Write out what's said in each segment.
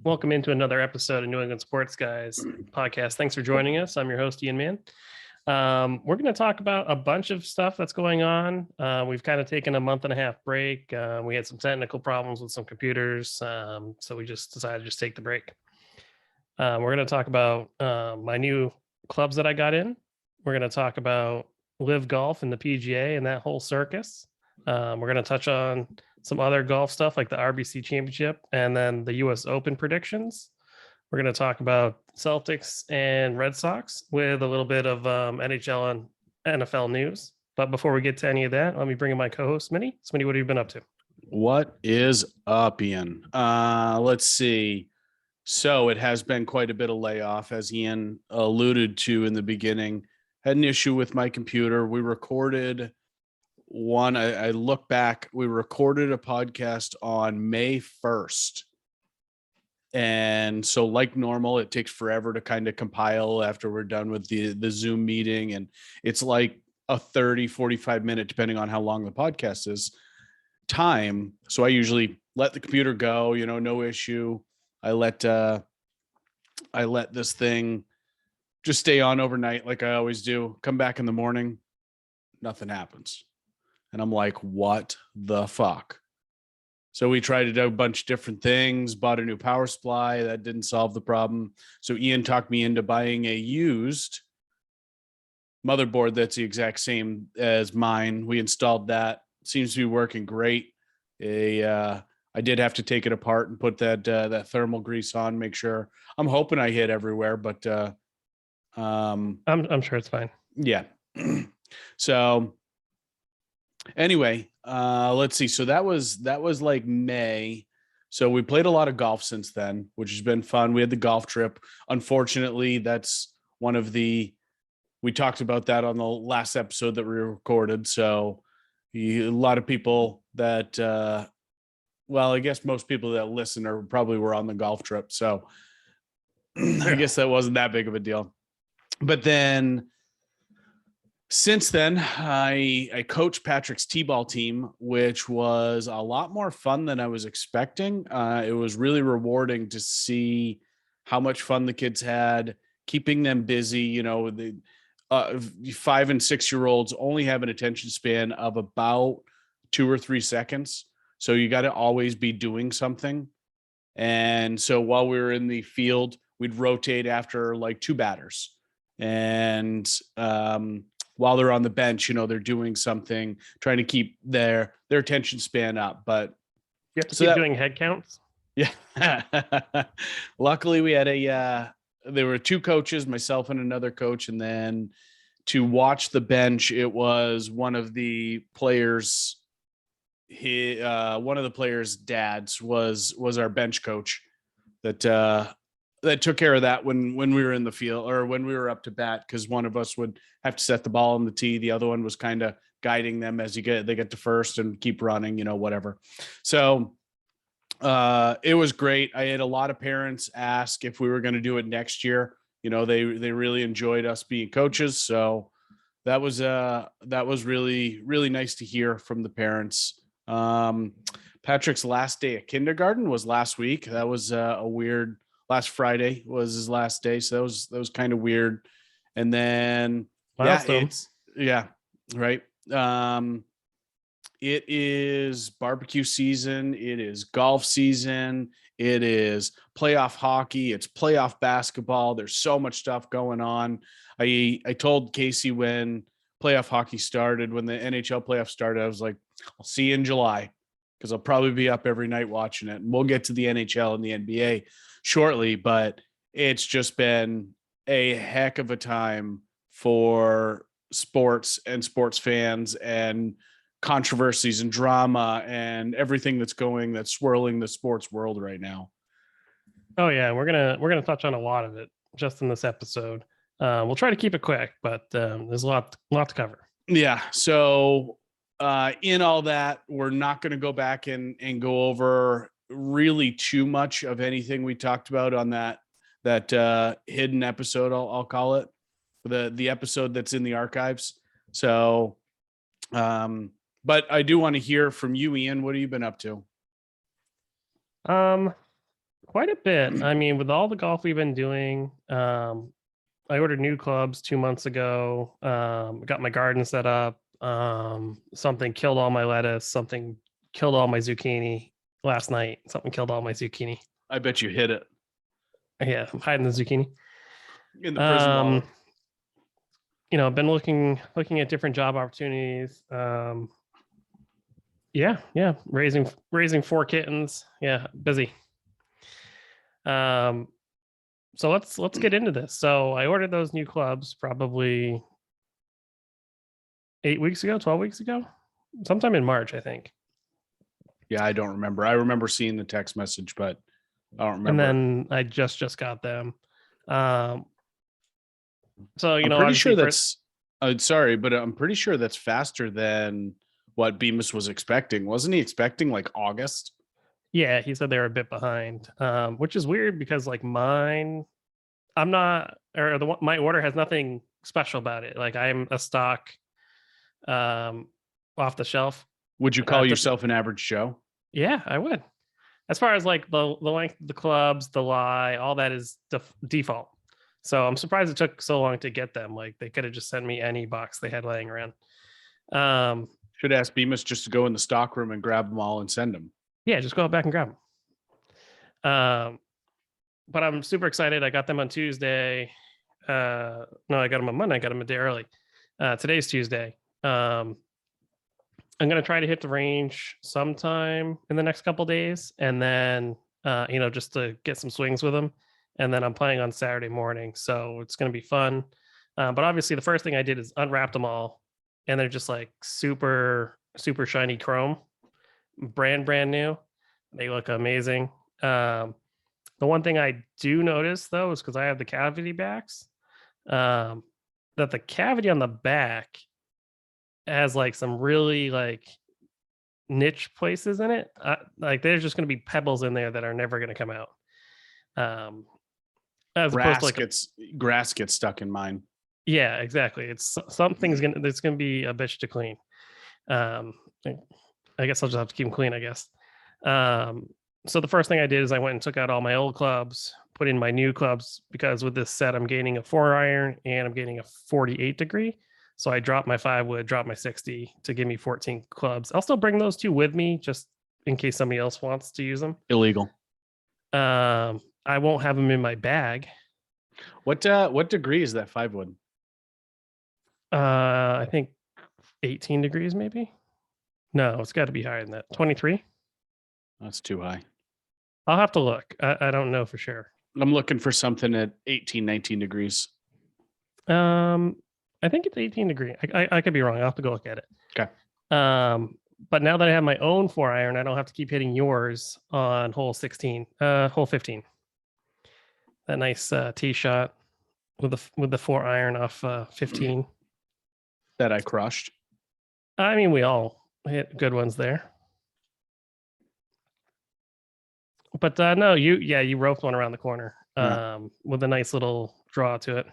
Welcome into another episode of New England Sports Guys podcast. Thanks for joining us. I'm your host, Ian Mann. We're going to talk about a bunch of stuff that's going on. We've kind of taken a month and a half break. We had some technical problems with some computers, so we just decided to just take the break. We're going to talk about my new clubs that I got in. We're going to talk about Live Golf and the PGA and that whole circus. We're going to touch on some other golf stuff like the RBC Championship and then the US Open predictions. We're going to talk about Celtics and Red Sox with a little bit of NHL and NFL news. But before we get to any of that, let me bring in my co-host, Smitty. Smitty, what have you been up to? What is up, Ian? Let's see. So it has been quite a bit of layoff, as Ian alluded to in the beginning. Had an issue with my computer. We recorded one. I look back. We recorded a podcast on May 1st. And so like normal, it takes forever to kind of compile after we're done with the Zoom meeting. And it's like a 30, 45 minute, depending on how long the podcast is, time. So I usually let the computer go, no issue. I let this thing just stay on overnight like I always do. Come back in the morning, nothing happens. And I'm like, what the fuck? So we tried to do a bunch of different things, bought a new power supply. That didn't solve the problem. So Ian talked me into buying a used motherboard that's the exact same as mine. We installed that. Seems to be working great. I did have to take it apart and put that thermal grease on, make sure. I'm hoping I hit everywhere, but I'm sure it's fine. Yeah. So anyway, let's see. So that was like May. So we played a lot of golf since then, which has been fun. We had the golf trip. Unfortunately, that's one of we talked about that on the last episode that we recorded. So a lot of people that, I guess most people that listen were on the golf trip. So I guess that wasn't that big of a deal. But then since then, I coached Patrick's T-ball team, which was a lot more fun than I was expecting. It was really rewarding to see how much fun the kids had, keeping them busy. The 5 and 6 year olds only have an attention span of about 2 or 3 seconds. So you got to always be doing something. And so while we were in the field, we'd rotate after like 2 batters. And while they're on the bench, they're doing something, trying to keep their attention span up. But you have to keep doing head counts. Yeah. Luckily, we had there were 2 coaches, myself and another coach. And then to watch the bench, it was one of the players. One of the players' dads was our bench coach that took care of that when we were in the field or when we were up to bat, because one of us would have to set the ball on the tee. The other one was kind of guiding them as they get to first and keep running, whatever. So it was great. I had a lot of parents ask if we were going to do it next year. They really enjoyed us being coaches. So that was really, really nice to hear from the parents. Patrick's last day at kindergarten was last week. That was a weird. Last Friday was his last day, so that was kind of weird. And then right. It is barbecue season. It is golf season. It is playoff hockey. It's playoff basketball. There's so much stuff going on. I told Casey when playoff hockey started, when the NHL playoffs started, I was like, I'll see you in July, because I'll probably be up every night watching it. And we'll get to the NHL and the NBA shortly, but it's just been a heck of a time for sports and sports fans and controversies and drama and everything that's swirling the sports world right now. Oh yeah, we're gonna touch on a lot of it just in this episode. We'll try to keep it quick, but there's a lot to cover. Yeah. So in all that, we're not going to go back and go over really too much of anything we talked about on that hidden episode. I'll call it the episode that's in the archives. So, but I do want to hear from you, Ian. What have you been up to? Quite a bit. I mean, with all the golf we've been doing, I ordered new clubs 2 months ago. Got my garden set up. Something killed all my lettuce. Something killed all my zucchini last night. Something killed all my zucchini. I bet you hit it Yeah, I'm hiding the zucchini. in the prison wallet. I've been looking at different job opportunities. Yeah, raising 4 kittens. Yeah, busy. So let's get into this. So I ordered those new clubs probably 8 weeks ago, 12 weeks ago, sometime in March, I think. Yeah, I don't remember. I remember seeing the text message, but I don't remember. And then I just got them. So I'm pretty sure that's. Sorry, but I'm pretty sure that's faster than what Bemis was expecting. Wasn't he expecting like August? Yeah, he said they were a bit behind, which is weird because like mine, I'm not, or my order has nothing special about it. Like I'm a stock, off the shelf. Would you call yourself an average Joe? Yeah, I would. As far as like the length of the clubs, the lie, all that is default. So I'm surprised it took so long to get them. Like they could have just sent me any box they had laying around. Should ask Bemis just to go in the stock room and grab them all and send them. Yeah, just go back and grab them. But I'm super excited. I got them on Tuesday. No, I got them on Monday. I got them a day early. Today's Tuesday. I'm going to try to hit the range sometime in the next couple days. And then, just to get some swings with them. And then I'm playing on Saturday morning. So it's going to be fun. But obviously the first thing I did is unwrap them all. And they're just like super, super shiny chrome. Brand new. They look amazing. The one thing I do notice though is because I have the cavity backs, that the cavity on the back has like some really like niche places in it. Like there's just going to be pebbles in there that are never going to come out. As opposed to like grass gets stuck in mine. Yeah, exactly. It's something's gonna be a bitch to clean. I guess I'll just have to keep them clean, I guess. So the first thing I did is I went and took out all my old clubs, put in my new clubs, because with this set, I'm gaining a 4-iron and I'm gaining a 48 degree. So I dropped my 5 wood, dropped my 60 to give me 14 clubs. I'll still bring those 2 with me just in case somebody else wants to use them. Illegal. I won't have them in my bag. What degree is that 5 wood? I think 18 degrees, maybe. No, it's got to be higher than that. 23. That's too high. I'll have to look. I don't know for sure. I'm looking for something at 18, 19 degrees. I think it's 18 degree. I could be wrong. I'll have to go look at it. Okay. But now that I have my own 4-iron, I don't have to keep hitting yours on hole 15. That nice tee shot with the 4-iron off 15. That I crushed. I mean, we all hit good ones there. But no, you roped one around the corner with a nice little draw to it.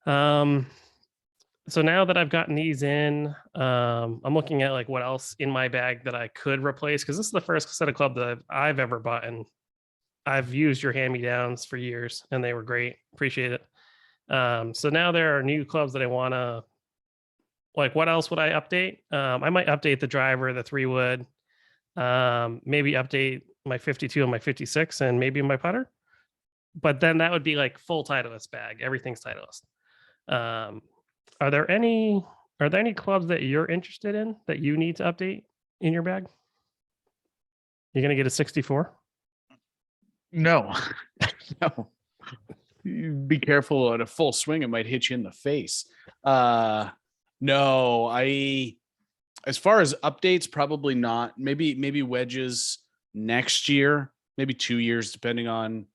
So now that I've gotten these in, I'm looking at like what else in my bag that I could replace, because this is the first set of club that I've ever bought, and I've used your hand-me-downs for years and they were great. Appreciate it. So now there are new clubs that I want to, like, what else would I update? I might update the driver, the 3 wood, maybe update my 52 and my 56 and maybe my putter. But then that would be like full Titleist bag. Everything's Titleist. Are there any clubs that you're interested in that you need to update in your bag? You're going to get a 64? No. No. Be careful at a full swing. It might hit you in the face. No, as far as updates, probably not. Maybe wedges next year, maybe 2 years, depending on,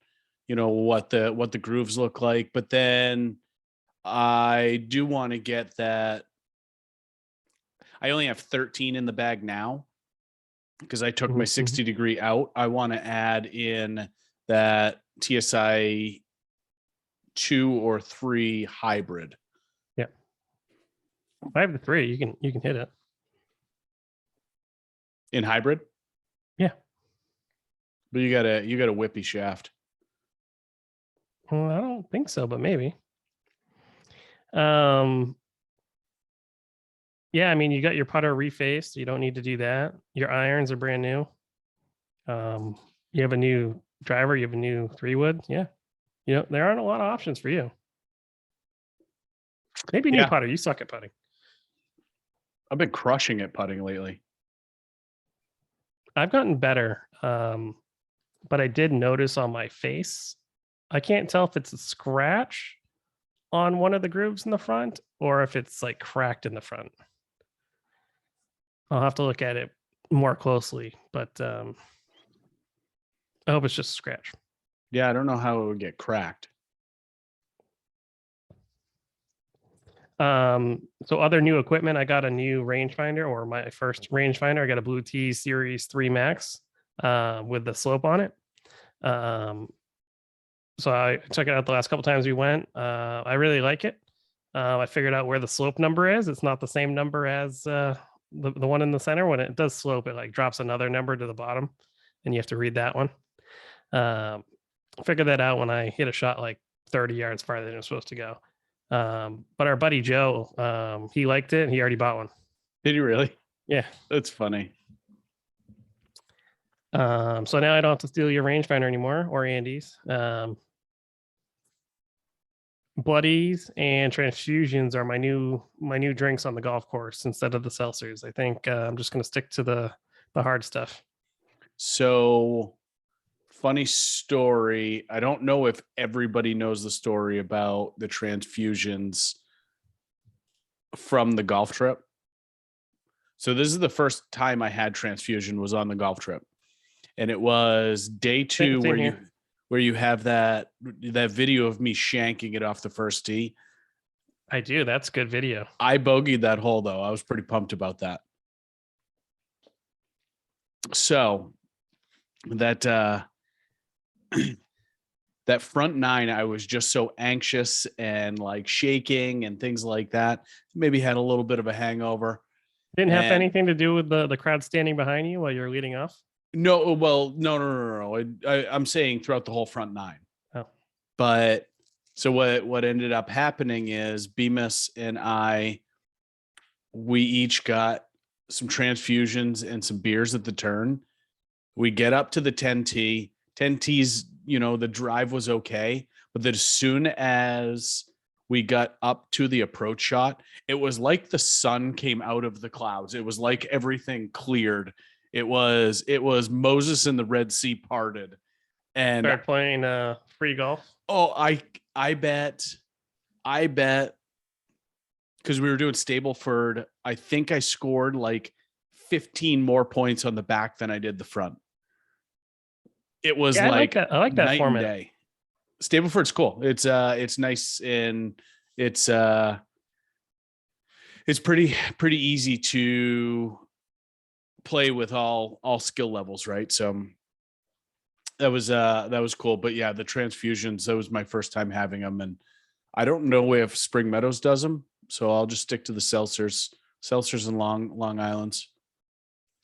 what the grooves look like. But then I do want to get that. I only have 13 in the bag now because I took my 60 degree out. I want to add in that TSI 2 or 3 hybrid. Yeah. I have the 3. You can hit it. In hybrid? Yeah. But you got a whippy shaft. Well, I don't think so, but maybe. Yeah, I mean, you got your putter refaced. You don't need to do that. Your irons are brand new. You have a new driver. You have a new 3-wood. Yeah, there aren't a lot of options for you. Maybe a new Yeah. putter. You suck at putting. I've been crushing at putting lately. I've gotten better, but I did notice on my face, I can't tell if it's a scratch on one of the grooves in the front or if it's like cracked in the front. I'll have to look at it more closely, but I hope it's just a scratch. Yeah, I don't know how it would get cracked. So other new equipment, I got a new rangefinder, or my first rangefinder. I got a Blue T Series 3 Max with the slope on it. So I took it out the last couple times we went. I really like it. I figured out where the slope number is. It's not the same number as the one in the center. When it does slope, it like drops another number to the bottom, and you have to read that one. Figured that out when I hit a shot like 30 yards farther than it was supposed to go. But our buddy Joe, he liked it and he already bought one. Did you really? Yeah. That's funny. So now I don't have to steal your rangefinder anymore or Andy's. Bloodies and transfusions are my new drinks on the golf course instead of the seltzers. I think I'm just going to stick to the hard stuff. So, funny story. I don't know if everybody knows the story about the transfusions from the golf trip. So this is the first time I had transfusion was on the golf trip. And it was day 2 where you have that video of me shanking it off the first tee. I do. That's good video. I bogeyed that hole though. I was pretty pumped about that. So that that front 9, I was just so anxious and like shaking and things like that. Maybe had a little bit of a hangover. Didn't have anything to do with the crowd standing behind you while you're leading off? No, well, no. I'm saying throughout the whole front 9. Oh. But so what ended up happening is Bemis and we each got some transfusions and some beers at the turn. We get up to the 10T. 10T's, the drive was okay. But then as soon as we got up to the approach shot, it was like the sun came out of the clouds. It was like everything cleared. It was Moses and the Red Sea parted. And start playing free golf. Oh, I bet because we were doing Stableford, I think I scored like 15 more points on the back than I did the front. It was I like that format. Day. Stableford's cool. It's nice and it's pretty easy to play with all skill levels, right? So that was cool. But yeah, the transfusions, that was my first time having them, and I don't know if Spring Meadows does them, so I'll just stick to the seltzers and Long Islands.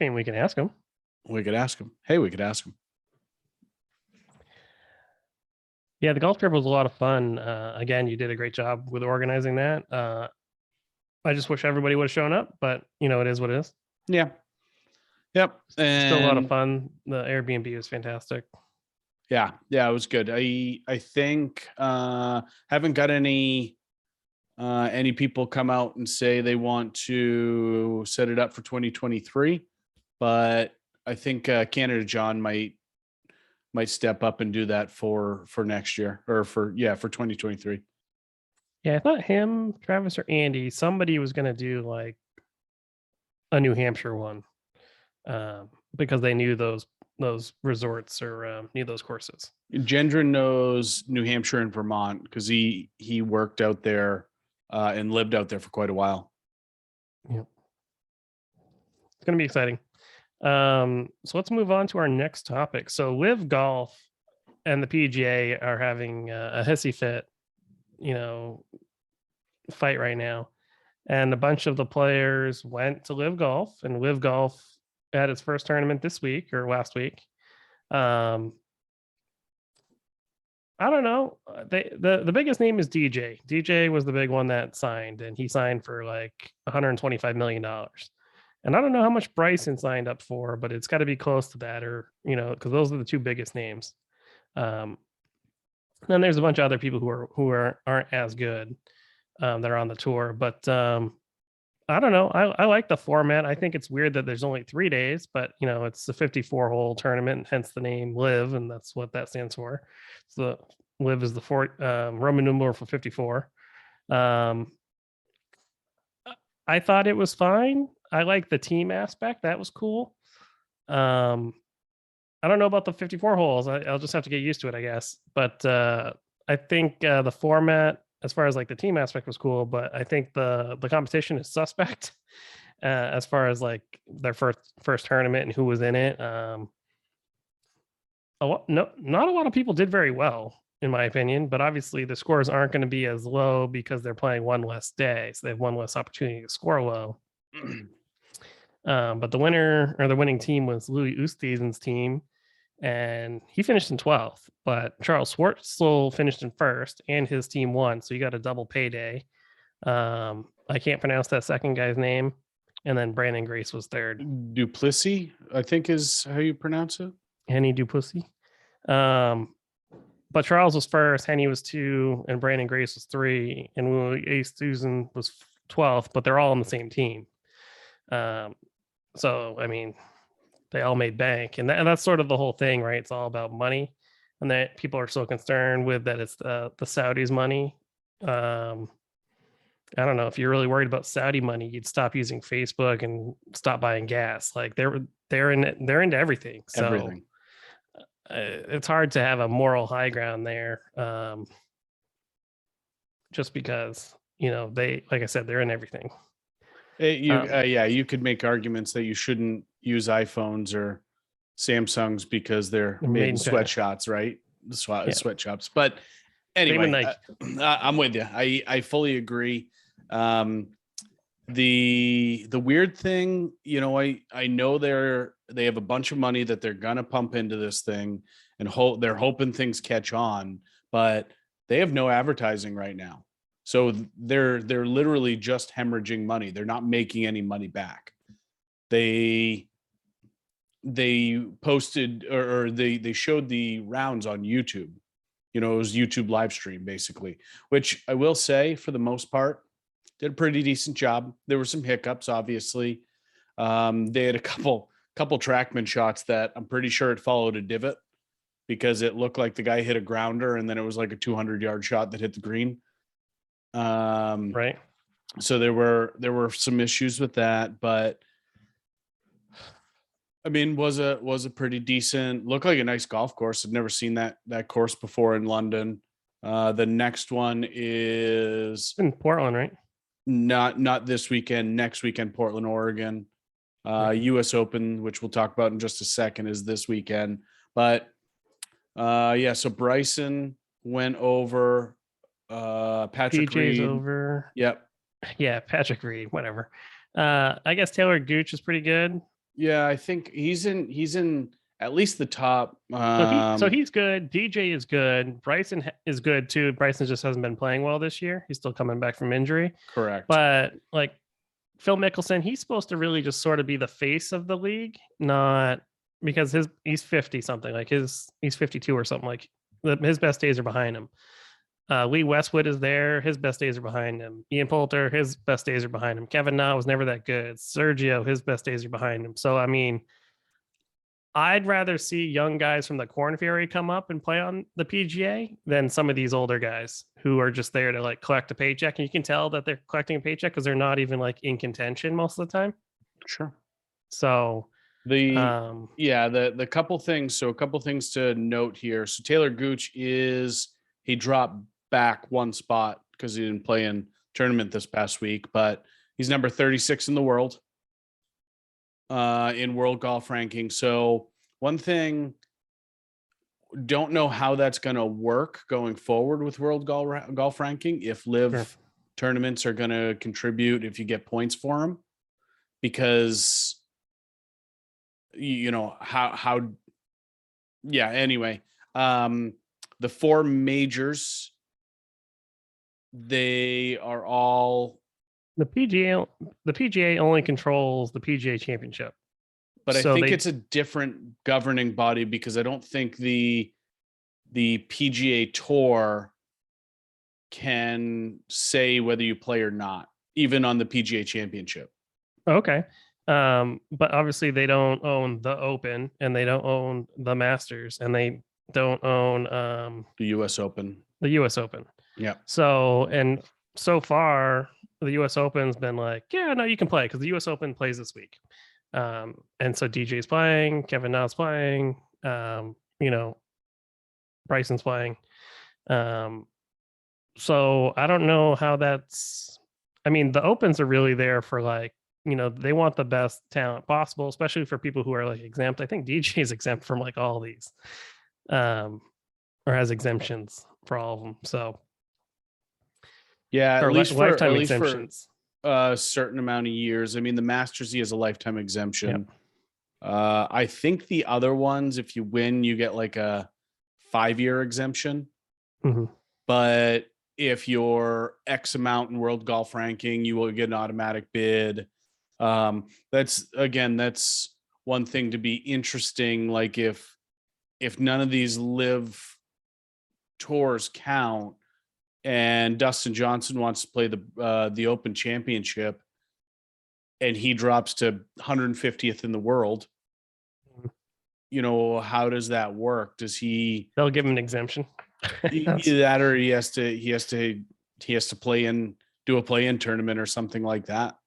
I mean, we can ask them. We could ask them. Hey, we could ask them. Yeah, the golf trip was a lot of fun. Again, you did a great job with organizing that. I just wish everybody would have shown up, but it is what it is. Yeah. Yep. And still a lot of fun. The Airbnb was fantastic. Yeah, it was good. I think haven't got any people come out and say they want to set it up for 2023, but I think Canada John might step up and do that for next year or for 2023. Yeah, I thought him, Travis, or Andy, somebody was going to do like a New Hampshire one because they knew those resorts or knew those courses. Gendron knows New Hampshire and Vermont because he worked out there and lived out there for quite a while. Yeah, it's going to be exciting. So let's move on to our next topic. So Live Golf and the PGA are having a hissy fit, fight right now. And a bunch of the players went to Live Golf, and Live Golf had its first tournament this week or last week. Um, I don't know. The biggest name is DJ. DJ was the big one that signed, and he signed for like $125 million. And I don't know how much Bryson signed up for, but it's got to be close to that, or because those are the two biggest names. Um, then there's a bunch of other people aren't as good that are on the tour, but I don't know. I like the format. I think it's weird that there's only 3 days, but it's a 54 hole tournament, hence the name Live, and that's what that stands for. So Live is the Roman numeral for 54. I thought it was fine. I like the team aspect. That was cool. I don't know about the 54 holes. I'll just have to get used to it, I guess. But I think the format, as far as like the team aspect, was cool. But I think the competition is suspect as far as like their first tournament and who was in it. Not a lot of people did very well, in my opinion. But obviously, the scores aren't going to be as low because they're playing one less day, so they have one less opportunity to score low. But the winning team was Louis Oosthuizen's team, and he finished in 12th. But Charles Schwartzel finished in first, and his team won, so you got a double payday. I can't pronounce that second guy's name, and then Brandon Grace was third. Duplessis, I think is how you pronounce it. Henny Duplessis. But Charles was first, Henny was 2, and Brandon Grace was 3, and Louis Oosthuizen was 12th. But they're all on the same team. So I mean, they all made bank, and that's sort of the whole thing, right? It's all about money, and that people are so concerned with that it's the Saudis' money. I don't know, if you're really worried about Saudi money, you'd stop using Facebook and stop buying gas. Like they're into everything. So Everything. It's hard to have a moral high ground there, just because they, like I said, they're in everything. You could make arguments that you shouldn't use iPhones or Samsungs because they're made in sweatshops, right? Sweatshops. But anyway, I'm with you. I fully agree. The weird thing, I know they have a bunch of money that they're gonna pump into this thing, and they're hoping things catch on, but they have no advertising right now. So they're literally just hemorrhaging money. They're not making any money back. They posted or they showed the rounds on YouTube. It was YouTube live stream basically, which I will say for the most part did a pretty decent job. There were some hiccups, obviously. They had a couple trackman shots that I'm pretty sure it followed a divot because it looked like the guy hit a grounder and then it was like a 200-yard shot that hit the green. Right. So there were some issues with that, but I mean, was a pretty decent, looked like a nice golf course. I've never seen that course before in London. The next one is in Portland, right? Not this weekend. Next weekend, Portland, Oregon. US Open, which we'll talk about in just a second, is this weekend. But so Bryson went over. Patrick PJ's Reed over. Yep. Yeah, Patrick Reed, whatever. I guess Taylor Gooch is pretty good. Yeah, I think he's in at least the top. So he's good. DJ is good. Bryson is good too. Bryson just hasn't been playing well this year. He's still coming back from injury. Correct. But like Phil Mickelson, he's supposed to really just sort of be the face of the league, not because he's 50 something. Like he's 52 or something. Like his best days are behind him. Lee Westwood is there. His best days are behind him. Ian Poulter, his best days are behind him. Kevin Na was never that good. Sergio, his best days are behind him. So, I mean, I'd rather see young guys from the Corn Ferry come up and play on the PGA than some of these older guys who are just there to like collect a paycheck. And you can tell that they're collecting a paycheck because they're not even like in contention most of the time. Sure. So the couple things. So a couple things to note here. So Taylor Gooch he dropped back one spot because he didn't play in tournament this past week, but he's number 36 in the world in world golf ranking. So one thing, don't know how that's going to work going forward with world golf ranking, if live tournaments are going to contribute if you get points for them, because how yeah. Anyway, the four majors, they are all, The PGA only controls the PGA Championship. but I So think it's a different governing body, because I don't think the PGA Tour can say whether you play or not, even on the PGA Championship. okay. But obviously they don't own the Open, and they don't own the Masters, and they don't own The U.S. Open. the US Open. Yeah. So, and so far, the US Open's been like, yeah, no, you can play because the US Open plays this week. And so DJ's playing, Kevin Na's playing, you know, Bryson's playing. So I don't know how that's, I mean, the Opens are really there for like, they want the best talent possible, especially for people who are like exempt. I think DJ is exempt from like all these, or has exemptions for all of them. So, Yeah, or at least for lifetime at least for exemptions. a certain amount of years. I mean, the Masters, he has a lifetime exemption. I think the other ones, if you win, you get like a 5-year exemption. Mhm. But if you're X amount in world golf ranking, you will get an automatic bid. That's one thing to be interesting. Like if none of these live tours count, and Dustin Johnson wants to play the Open Championship, and he drops to 150th in the world, how does that work? Does he? They'll give him an exemption. Either that, or he has to do a play-in tournament or something like that,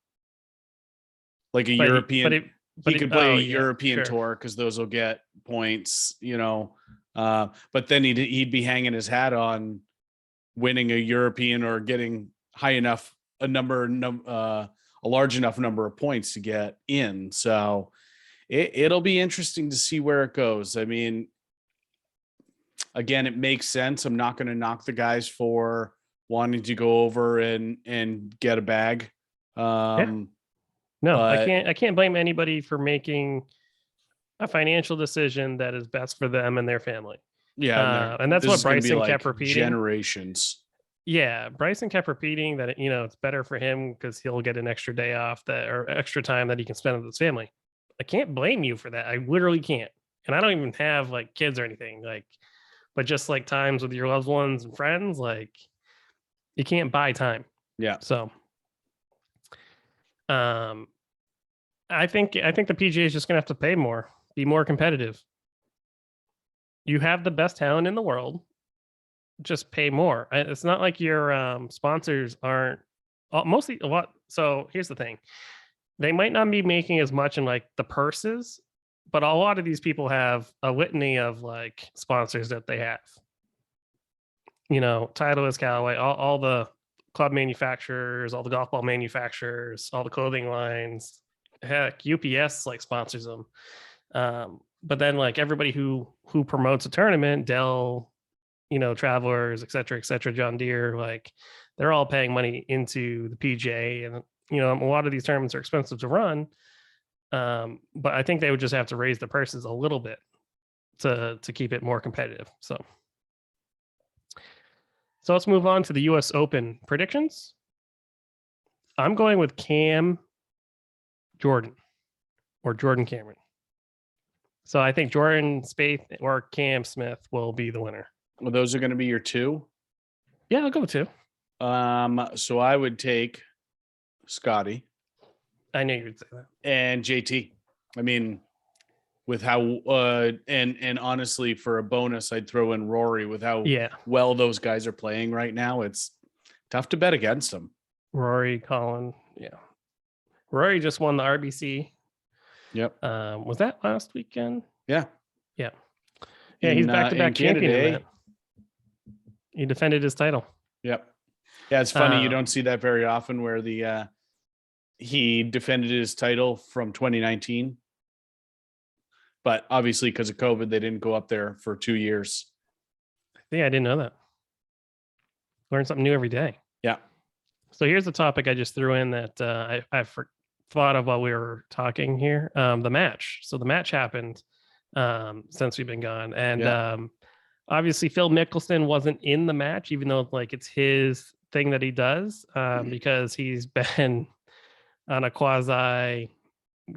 like a European. He could play a European tour, because those will get points, but then he'd be hanging his hat on winning a European or getting a large enough number of points to get in. So it'll be interesting to see where it goes. I mean, again, it makes sense. I'm not going to knock the guys for wanting to go over and get a bag. No, I can't blame anybody for making a financial decision that is best for them and their family. Yeah, and that's what Bryson kept repeating. Generations. Yeah, Bryson kept repeating that it's better for him because he'll get an extra day off or extra time that he can spend with his family. I can't blame you for that. I literally can't. And I don't even have like kids or anything, but just like times with your loved ones and friends, like you can't buy time. Yeah. So, I think the PGA is just gonna have to pay more, be more competitive. You have the best talent in the world. Just pay more. It's not like your sponsors aren't mostly a lot. So here's the thing: they might not be making as much in like the purses, but a lot of these people have a litany of like sponsors that they have. Titleist, Callaway, all the club manufacturers, all the golf ball manufacturers, all the clothing lines. Heck, UPS like sponsors them. But then like everybody who promotes a tournament, Dell, Travelers, et cetera, John Deere, like they're all paying money into the PGA, and a lot of these tournaments are expensive to run. But I think they would just have to raise the purses a little bit to keep it more competitive. So let's move on to the US Open predictions. I'm going with Cam Jordan or Jordan Cameron. So I think Jordan Spieth or Cam Smith will be the winner. Well, those are going to be your two. Yeah, I'll go with two. So I would take Scotty. I knew you would say that. And JT. I mean, with how and honestly, for a bonus, I'd throw in Rory. With how well those guys are playing right now, it's tough to bet against them. Rory, Colin, Rory just won the RBC. Yep. Was that last weekend? Yeah. He's back-to-back champion in that. He defended his title. Yep. Yeah, it's funny. You don't see that very often, where he defended his title from 2019. But obviously, because of COVID, they didn't go up there for 2 years. Yeah, I didn't know that. Learn something new every day. Yeah. So here's the topic I just threw in that I thought of while we were talking here. The match. So the match happened since we've been gone. And obviously Phil Mickelson wasn't in the match, even though like it's his thing that he does, because he's been on a quasi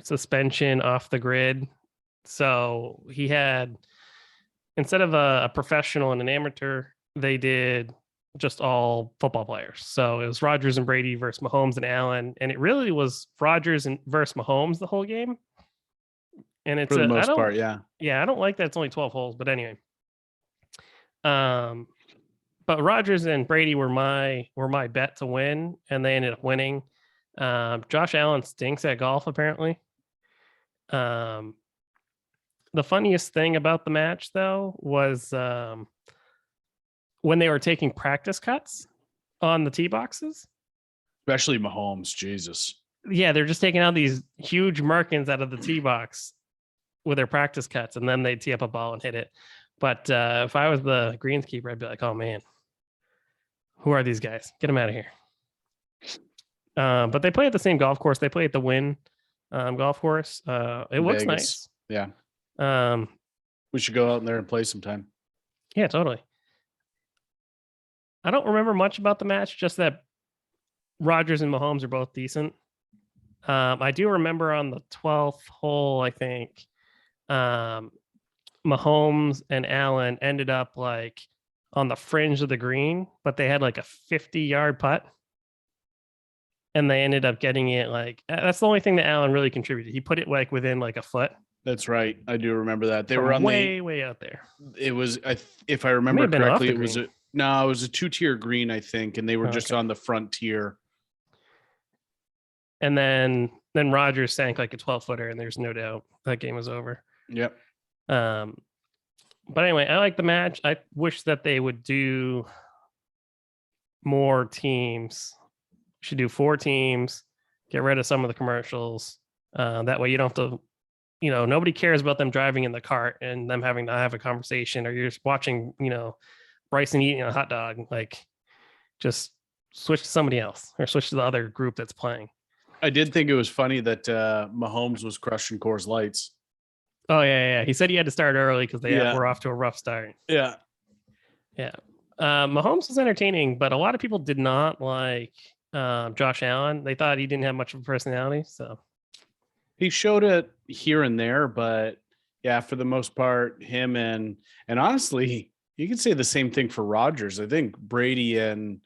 suspension off the grid. So he had, instead of a professional and an amateur, they did just all football players. So it was Rodgers and Brady versus Mahomes and Allen, and it really was Rodgers and versus Mahomes the whole game. And it's For the most part, yeah. I don't like that it's only 12 holes, but anyway. But Rodgers and Brady were my bet to win, and they ended up winning. Josh Allen stinks at golf, apparently. The funniest thing about the match, though, was when they were taking practice cuts on the tee boxes. Especially Mahomes, Jesus. Yeah, they're just taking out these huge markings out of the tee box with their practice cuts, and then they tee up a ball and hit it. But if I was the greenskeeper, I'd be like, oh, man, who are these guys? Get them out of here. But they play at the same golf course. They play at the Wynn golf course. It looks nice. Yeah. We should go out there and play sometime. Yeah, totally. I don't remember much about the match, just that Rodgers and Mahomes are both decent. I do remember on the 12th hole, I think, Mahomes and Allen ended up like on the fringe of the green, but they had like a 50-yard putt. And they ended up getting it like, that's the only thing that Allen really contributed. He put it like within like a foot. That's right. I do remember that. They were on way out there. It was, if I remember correctly, it was it was a 2-tier green, I think, and they were just on the front tier. And then Rodgers sank like a 12-footer, and there's no doubt that game was over. Yep. But anyway, I like the match. I wish that they would do more teams. Should do 4 teams, get rid of some of the commercials. That way you don't have to, nobody cares about them driving in the cart and them having to have a conversation, or you're just watching, Bryson eating a hot dog. Like, just switch to somebody else or switch to the other group that's playing. I did think it was funny that Mahomes was crushing Coors Lights. Oh, yeah. He said he had to start early because they were off to a rough start. Yeah. Mahomes was entertaining, but a lot of people did not like Josh Allen. They thought he didn't have much of a personality. So he showed it here and there, but yeah, for the most part, him and honestly, you could say the same thing for Rodgers. I think Brady and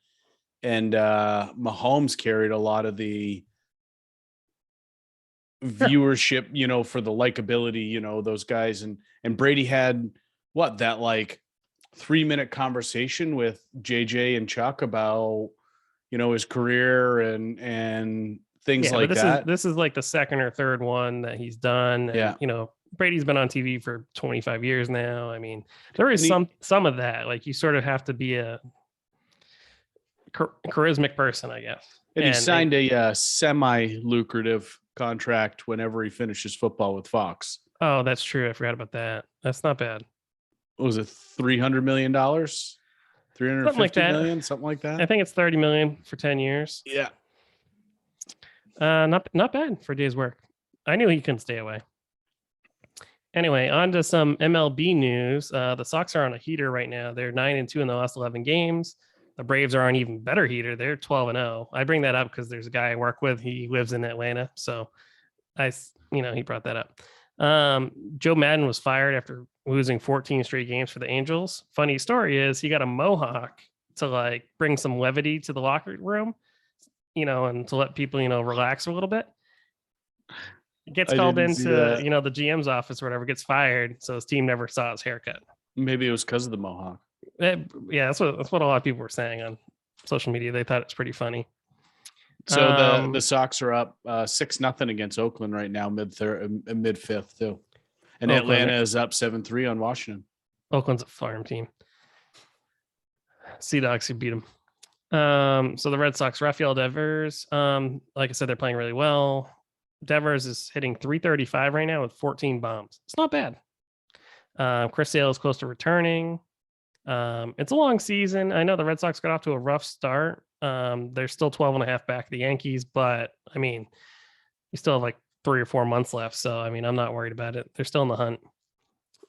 Mahomes carried a lot of the viewership, for the likability, those guys, and Brady had that like 3-minute conversation with JJ and Chuck about, his career and things like that. This is like the second or third one that he's done. And, Brady's been on TV for 25 years now. I mean, there is some of that. Like, you sort of have to be a charismatic person, I guess. And he signed a semi-lucrative contract whenever he finishes football with Fox. Oh, that's true. I forgot about that. That's not bad. What was it, $300 million? $350 million, something like that. I think it's $30 million for 10 years. Yeah. Not bad for a day's work. I knew he couldn't stay away. Anyway, on to some MLB news. The Sox are on a heater right now. They're 9-2 in the last 11 games. The Braves are on an even better heater. They're 12-0. I bring that up because there's a guy I work with. He lives in Atlanta, so he brought that up. Joe Madden was fired after losing 14 straight games for the Angels. Funny story is he got a mohawk to like bring some levity to the locker room, and to let people, relax a little bit. Gets called into, the GM's office or whatever, gets fired. So his team never saw his haircut. Maybe it was because of the mohawk. Yeah, that's what a lot of people were saying on social media. They thought it's pretty funny. So the Sox are up 6-0 against Oakland right now, mid-fifth too. And Oakland, Atlanta is up 7-3 on Washington. Oakland's a farm team. Sea Dogs could beat them. So the Red Sox, Rafael Devers, like I said, they're playing really well. Devers is hitting .335 right now with 14 bombs. It's not bad. Chris Sale is close to returning. It's a long season. I know the Red Sox got off to a rough start. They're still 12.5 back of the Yankees, but I mean, you still have like 3 or 4 months left. So, I mean, I'm not worried about it. They're still in the hunt.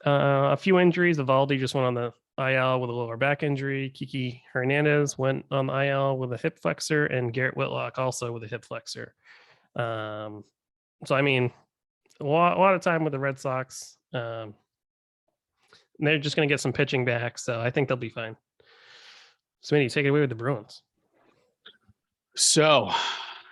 A few injuries. Evaldi just went on the IL with a lower back injury. Kiki Hernandez went on the IL with a hip flexor, and Garrett Whitlock also with a hip flexor. So I mean, a lot of time with the Red Sox. They're just going to get some pitching back, so I think they'll be fine. Smitty, take it away with the Bruins. So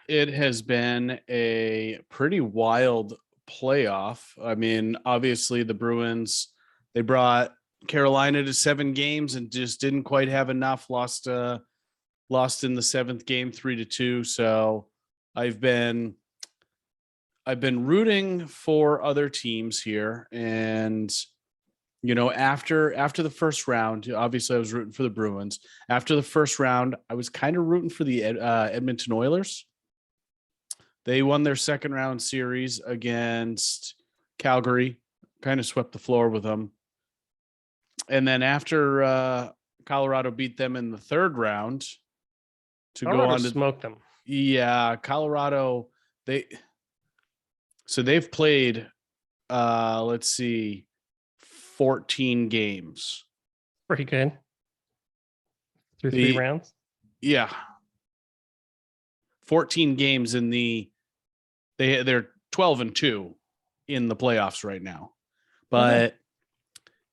it has been a pretty wild playoff. I mean, obviously the Bruins, they brought Carolina to 7 games and just didn't quite have enough. Lost in the 7th game 3-2. So I've been rooting for other teams here, and after the first round, obviously I was rooting for the Bruins. After the first round, I was kind of rooting for the Edmonton Oilers. They won their second round series against Calgary, kind of swept the floor with them. And then after Colorado beat them in the third round to Colorado go on to smoke them. Yeah, Colorado, they've played, let's see, 14 games. Pretty good. Through 3 rounds. Yeah. 14 games they're 12-2 in the playoffs right now. But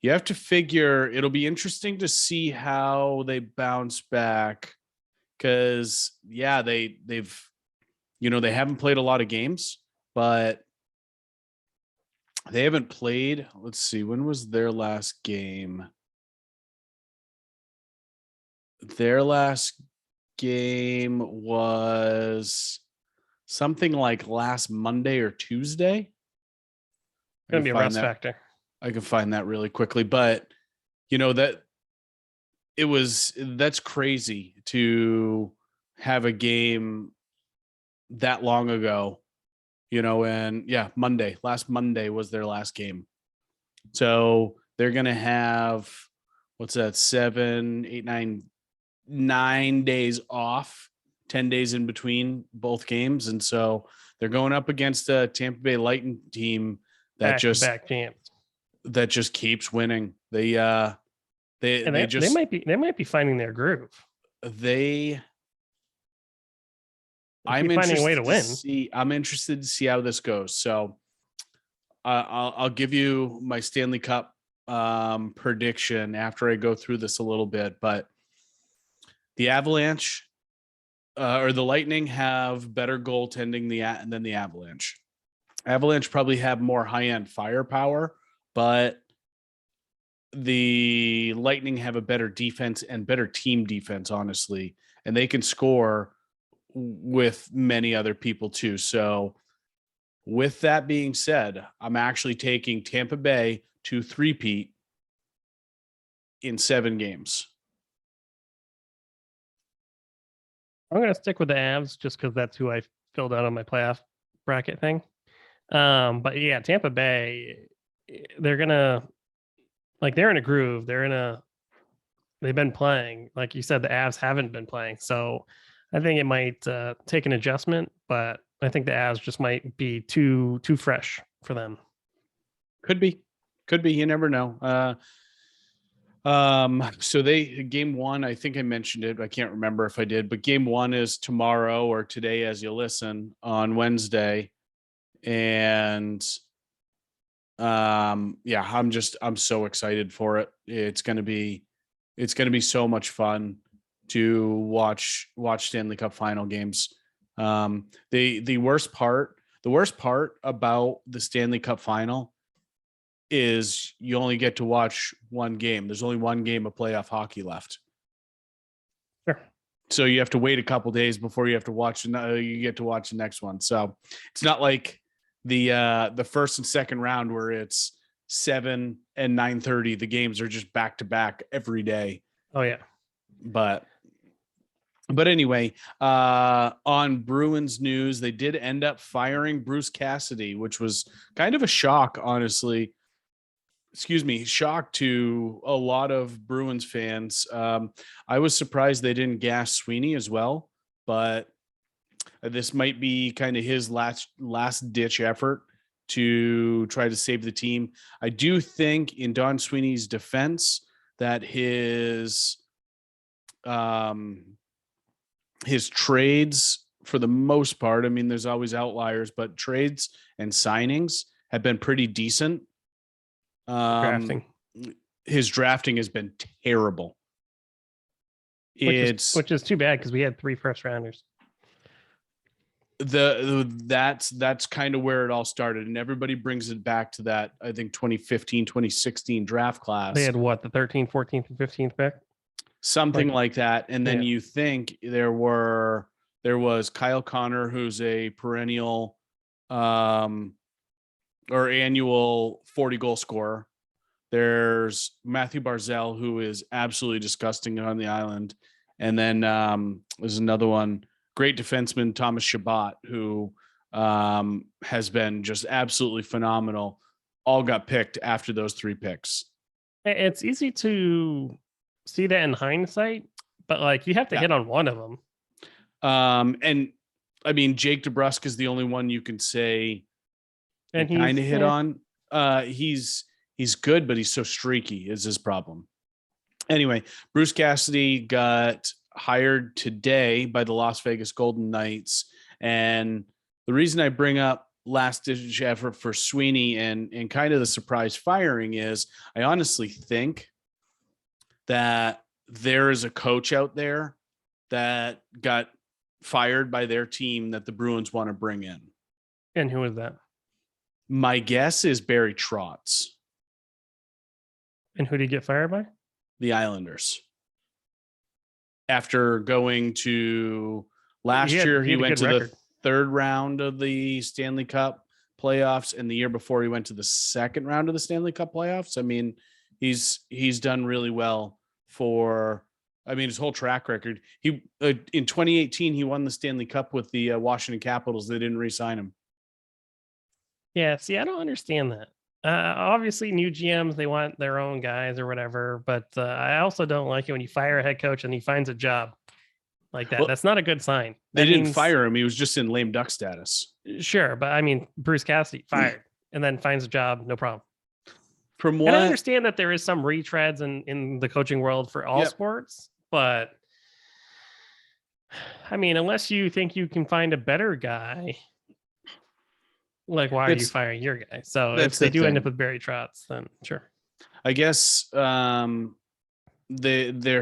you have to figure it'll be interesting to see how they bounce back, because they haven't played a lot of games, but they haven't played. Let's see, when was their last game? Their last game was something like last Monday or Tuesday. It's going to be a rest factor. I can find that really quickly, but that's crazy to have a game that long ago. Last Monday was their last game. So they're going to have, 7, 8, 9 days off, 10 days in between both games. And so they're going up against a Tampa Bay Lightning team that just keeps winning. They might be finding their groove. I'm finding a way to win. I'm interested to see how this goes. So I'll give you my Stanley Cup prediction after I go through this a little bit. But the Avalanche or the Lightning have better goaltending than the Avalanche. Avalanche probably have more high-end firepower, but the Lightning have a better defense and better team defense, honestly, and they can score with many other people too. So with that being said, I'm actually taking Tampa Bay to three-peat in 7 games. I'm going to stick with the Avs just because that's who I filled out on my playoff bracket thing. But yeah, Tampa Bay, they're in a groove. They've been playing. Like you said, the Avs haven't been playing. So I think it might take an adjustment, but I think the Avs just might be too fresh for them. Could be. You never know. So game 1, I think I mentioned it. I can't remember if I did, but game 1 is tomorrow or today as you listen on Wednesday. And I'm so excited for it. It's going to be so much fun to watch Stanley Cup final games. The worst part about the Stanley Cup final is you only get to watch one game. There's only one game of playoff hockey left. Sure. So you have to wait a couple days before you get to watch the next one. So it's not like the first and second round where it's 7 and 9:30. The games are just back to back every day. Oh yeah. But anyway, on Bruins news, they did end up firing Bruce Cassidy, which was kind of a shock, honestly. Shock to a lot of Bruins fans. I was surprised they didn't gas Sweeney as well, but this might be kind of his last ditch effort to try to save the team. I do think in Don Sweeney's defense that his trades, for the most part, I mean, there's always outliers, but trades and signings have been pretty decent. Drafting. His drafting has been terrible. Which is too bad because we had 3 first rounders. That's kind of where it all started, and everybody brings it back to that, I think 2015 2016 draft class. They had what, the 13th, 14th, and 15th pick, something like that. And then you think there was Kyle Connor, who's a perennial or annual 40 goal scorer. There's Matthew Barzal, who is absolutely disgusting on the island, and then there's another one, great defenseman Thomas Chabot, who has been just absolutely phenomenal. All got picked after those 3 picks. It's easy to see that in hindsight, but like you have to hit on one of them. And I mean, Jake DeBrusk is the only one you can say and he kind of hit on. He's good, but he's so streaky is his problem. Anyway, Bruce Cassidy got hired today by the Las Vegas Golden Knights. And the reason I bring up last ditch effort for Sweeney and kind of the surprise firing is I honestly think that there is a coach out there that got fired by their team that the Bruins want to bring in. And who is that? My guess is Barry Trotz. And who did he get fired by? The Islanders. After going to last year, he went to the 3rd round of the Stanley Cup playoffs, and the year before he went to the 2nd round of the Stanley Cup playoffs. I mean, he's done really well for, I mean, his whole track record. He in 2018 he won the Stanley Cup with the Washington Capitals. They didn't re-sign him. Yeah, see, I don't understand that. Obviously, new GMs, they want their own guys or whatever, but I also don't like it when you fire a head coach and he finds a job like that. Well, that's not a good sign. They didn't fire him. He was just in lame duck status. Sure, but I mean, Bruce Cassidy fired and then finds a job, no problem. And I understand that there is some retreads in the coaching world for all sports, but I mean, unless you think you can find a better guy, like, why are you firing your guy? So if they do end up with Barry Trotz, then sure. I guess there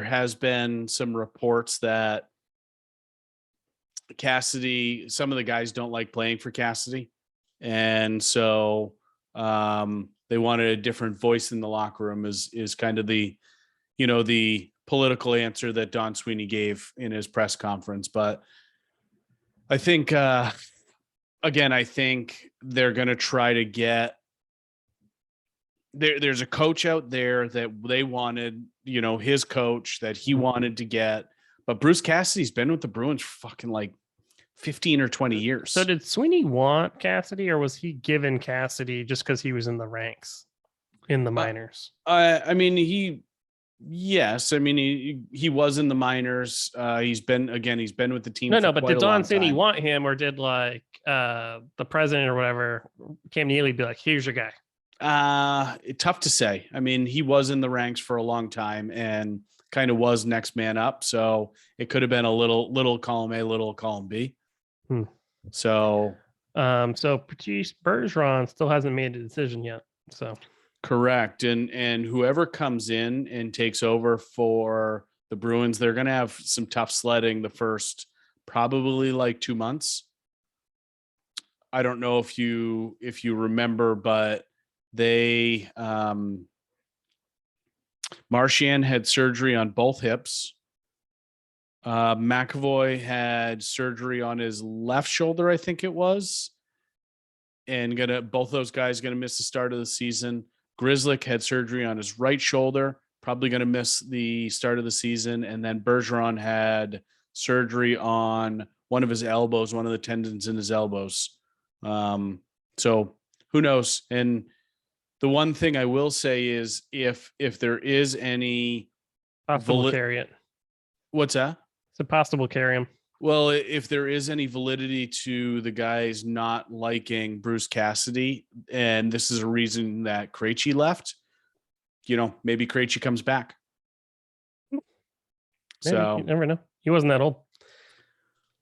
has been some reports that Cassidy, some of the guys don't like playing for Cassidy. And so they wanted a different voice in the locker room is kind of the political answer that Don Sweeney gave in his press conference. But I think, again, I think they're going to try to get there's a coach out there that they wanted, his coach that he wanted to get. But Bruce Cassidy's been with the Bruins for fucking like 15 or 20 years. So did Sweeney want Cassidy, or was he given Cassidy just because he was in the ranks in the minors? I mean, he was in the minors. He's been with the team. No, but did Don Sweeney want him, or did like the president or whatever Cam Neely be like, here's your guy? Tough to say. I mean, he was in the ranks for a long time and kind of was next man up. So it could have been a little column A, little column B. So Patrice Bergeron still hasn't made a decision yet. So correct. And whoever comes in and takes over for the Bruins, they're going to have some tough sledding the first probably like 2 months. I don't know if you remember, but they Marchand had surgery on both hips. McAvoy had surgery on his left shoulder, I think it was, and both those guys going to miss the start of the season. Grzelcyk had surgery on his right shoulder, probably going to miss the start of the season. And then Bergeron had surgery on one of his elbows, one of the tendons in his elbows. So who knows? And the one thing I will say is if there is any possible carry it. What's that? It's a possible carry him. Well, if there is any validity to the guys not liking Bruce Cassidy, and this is a reason that Krejci left, maybe Krejci comes back. Maybe. So You never know. He wasn't that old.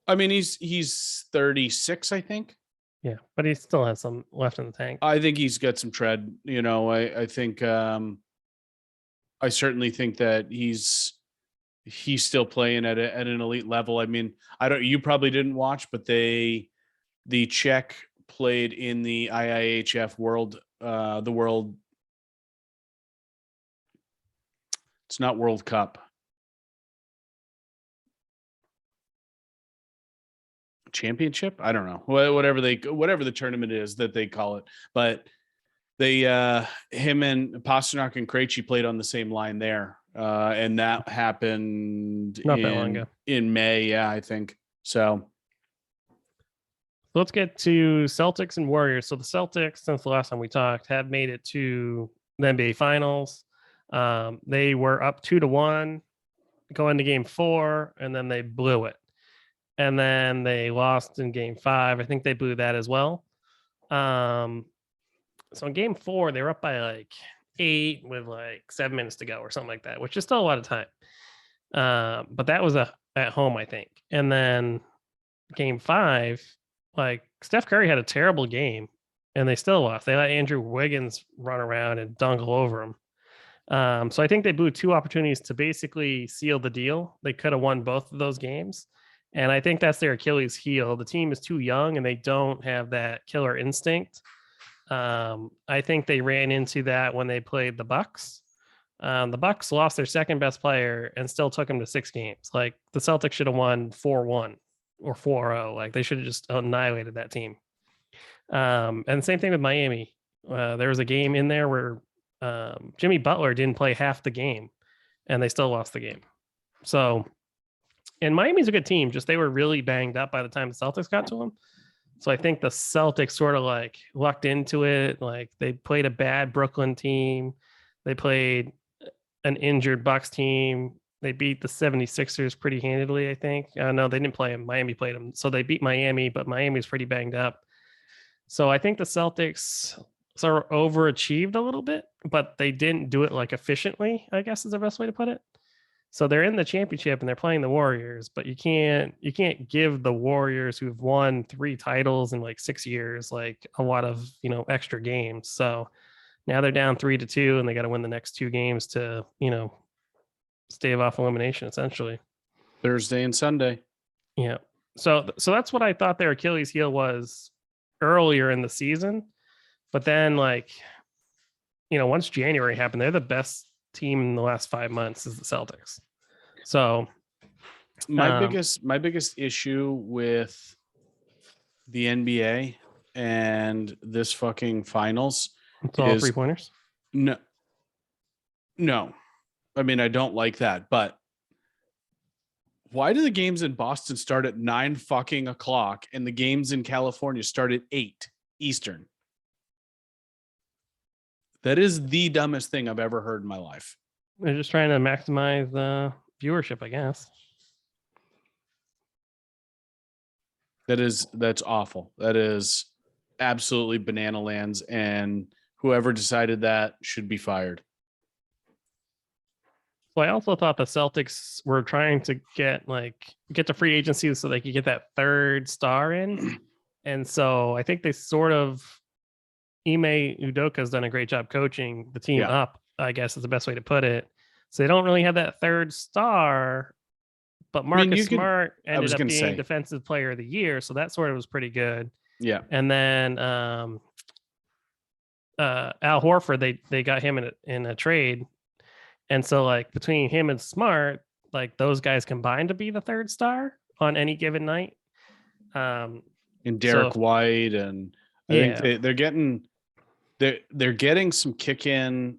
I mean, he's 36, I think. Yeah, but he still has some left in the tank. I think he's got some tread. I think I certainly think that he's still playing at an elite level. I mean, you probably didn't watch, but the Czech played in the IIHF the world. It's not World Cup. Championship? I don't know. Whatever the tournament is that they call it. But him and Pasternak and Krejci played on the same line there. And that happened Not that long ago. In May, yeah, I think. So let's get to Celtics and Warriors. So the Celtics, since the last time we talked, have made it to the NBA Finals. They were up 2-1 going to Game 4, and then they blew it. And then they lost in Game 5. I think they blew that as well. So in Game 4, they were up by like 8 with like 7 minutes to go or something like that, which is still a lot of time. But that was at home, I think. And then Game 5, like Steph Curry had a terrible game, and they still lost. They let Andrew Wiggins run around and dunk all over him. So I think they blew 2 opportunities to basically seal the deal. They could have won both of those games. And I think that's their Achilles heel. The team is too young and they don't have that killer instinct. I think they ran into that when they played the Bucks. The Bucks lost their second best player and still took them to 6 games. Like the Celtics should have won 4-1 or 4-0. Like they should have just annihilated that team. And same thing with Miami. There was a game in there where Jimmy Butler didn't play half the game and they still lost the game. So, and Miami's a good team, just they were really banged up by the time the Celtics got to them. So I think the Celtics sort of like lucked into it. Like they played a bad Brooklyn team. They played an injured Bucks team. They beat the 76ers pretty handedly, I think. No, they didn't play them. Miami played them. So they beat Miami, but Miami's pretty banged up. So I think the Celtics sort of overachieved a little bit, but they didn't do it like efficiently, I guess is the best way to put it. So they're in the championship and they're playing the Warriors, but you can't give the Warriors who've won 3 titles in like 6 years, like a lot of, extra games. So now they're down 3-2 and they got to win the next 2 games to, stave off elimination essentially. Thursday and Sunday. Yeah. So that's what I thought their Achilles heel was earlier in the season. But then once January happened, they're the best team in the last 5 months is the Celtics. So my biggest issue with the NBA and this fucking finals it's all 3-pointers. No. I mean, I don't like that, but why do the games in Boston start at 9 fucking o'clock and the games in California start at 8 Eastern? That is the dumbest thing I've ever heard in my life. They're just trying to maximize viewership, I guess. That's awful. That is absolutely banana lands, and whoever decided that should be fired. Well, I also thought the Celtics were trying to get to free agency so they could get that 3rd star in. And so I think they sort of Ime Udoka has done a great job coaching the team up, I guess is the best way to put it. So they don't really have that 3rd star, but Marcus Smart ended up being defensive player of the year. So that sort of was pretty good. Yeah. And then Al Horford, they got him in a trade. And so between him and Smart, those guys combined to be the 3rd star on any given night. And Derek White, and I think they're getting some kick in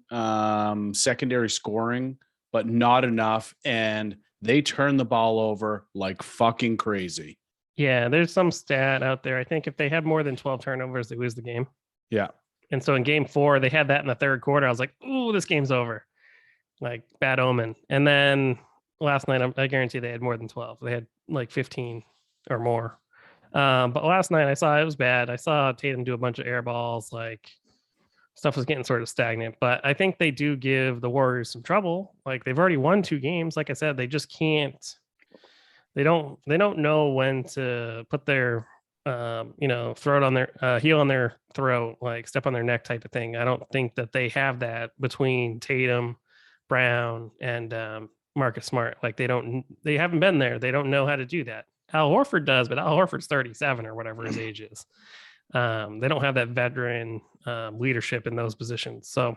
secondary scoring, but not enough. And they turn the ball over like fucking crazy. Yeah, there's some stat out there. I think if they have more than 12 turnovers, they lose the game. Yeah. And so in Game 4, they had that in the 3rd quarter. I was like, ooh, this game's over. Bad omen. And then last night, I guarantee they had more than 12. They had like 15 or more. But last night I saw it was bad. I saw Tatum do a bunch of air balls, like stuff was getting sort of stagnant. But I think they do give the Warriors some trouble. Like they've already won 2 games. Like I said, they just can't. They don't know when to put their throat on their heel on their throat, like step on their neck type of thing. I don't think that they have that between Tatum, Brown, and Marcus Smart. Like they haven't been there. They don't know how to do that. Al Horford does, but Al Horford's 37 or whatever his age is. They don't have that veteran leadership in those positions. So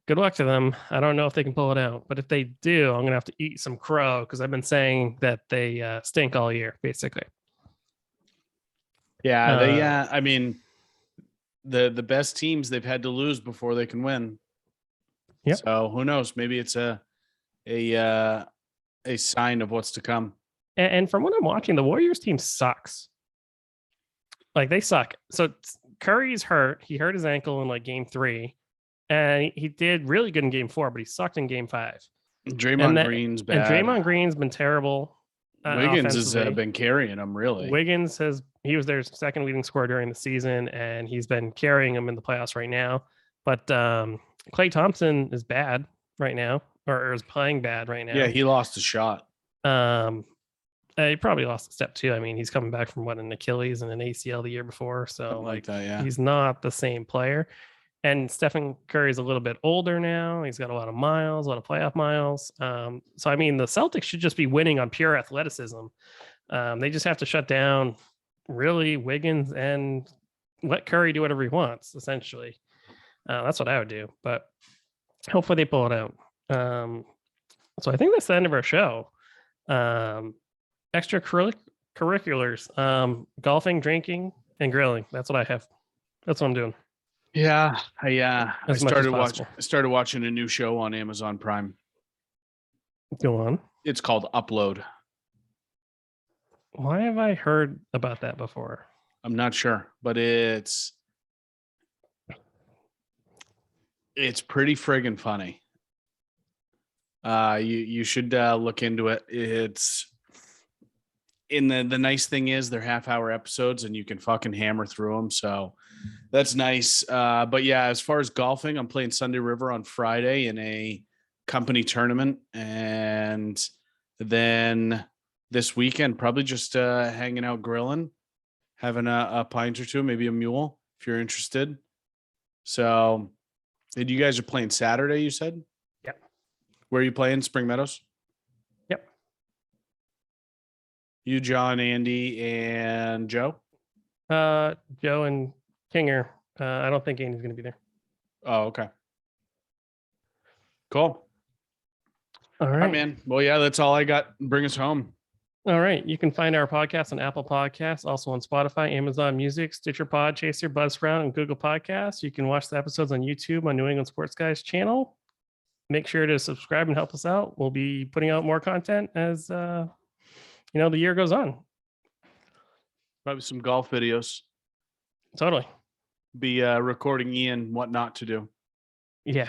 good luck to them. I don't know if they can pull it out, but if they do, I'm going to have to eat some crow because I've been saying that they stink all year, basically. Yeah, I mean, the best teams they've had to lose before they can win. Yep. So who knows? Maybe it's a sign of what's to come. And from what I'm watching, the Warriors team sucks. Like they suck. So Curry's hurt. He hurt his ankle in like game 3. And he did really good in game 4, but he sucked in game 5. Draymond Green's bad. And Draymond Green's been terrible. Wiggins has been carrying them, really. Wiggins he was their second leading scorer during the season, and he's been carrying them in the playoffs right now. But Klay Thompson is bad right now, or is playing bad right now. Yeah, he lost a shot. He probably lost a step too. I mean, he's coming back from an Achilles and an ACL the year before, so something like that, yeah. He's not the same player. And Stephen Curry's a little bit older now. He's got a lot of miles, a lot of playoff miles. So, I mean, the Celtics should just be winning on pure athleticism. They just have to shut down really Wiggins and let Curry do whatever he wants, essentially. That's what I would do. But hopefully they pull it out. So I think that's the end of our show. Extracurriculars, golfing, drinking, and grilling. That's what I have. That's what I'm doing. Yeah, I As much as possible. started watching a new show on Amazon Prime. Go on. It's called Upload. Why have I heard about that before? I'm not sure, but it's pretty friggin' funny. You should look into it. It's in the nice thing is they're half-hour episodes and you can fucking hammer through them. So that's nice. But yeah, as far as golfing, I'm playing Sunday River on Friday in a company tournament. And then this weekend, probably just hanging out, grilling, having a pint or two, maybe a mule if you're interested. So you guys are playing Saturday, you said? Yep. Where are you playing? Spring Meadows? Yep. You, John, Andy, and Joe? Joe and Kinger. I don't think Andy's going to be there. Oh, okay. Cool. All right, man. Well, yeah, that's all I got. Bring us home. All right. You can find our podcast on Apple Podcasts, also on Spotify, Amazon Music, Stitcher Podchaser, Buzzsprout, and Google Podcasts. You can watch the episodes on YouTube on New England Sports Guys channel. Make sure to subscribe and help us out. We'll be putting out more content as the year goes on. Probably some golf videos. Totally. Be recording Ian what not to do. Yeah.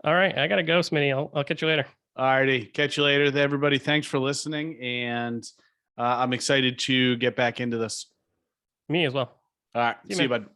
All right. I got to go, Smitty. I'll catch you later. All righty. Catch you later, everybody. Thanks for listening. And I'm excited to get back into this. Me as well. All right. See you, bud.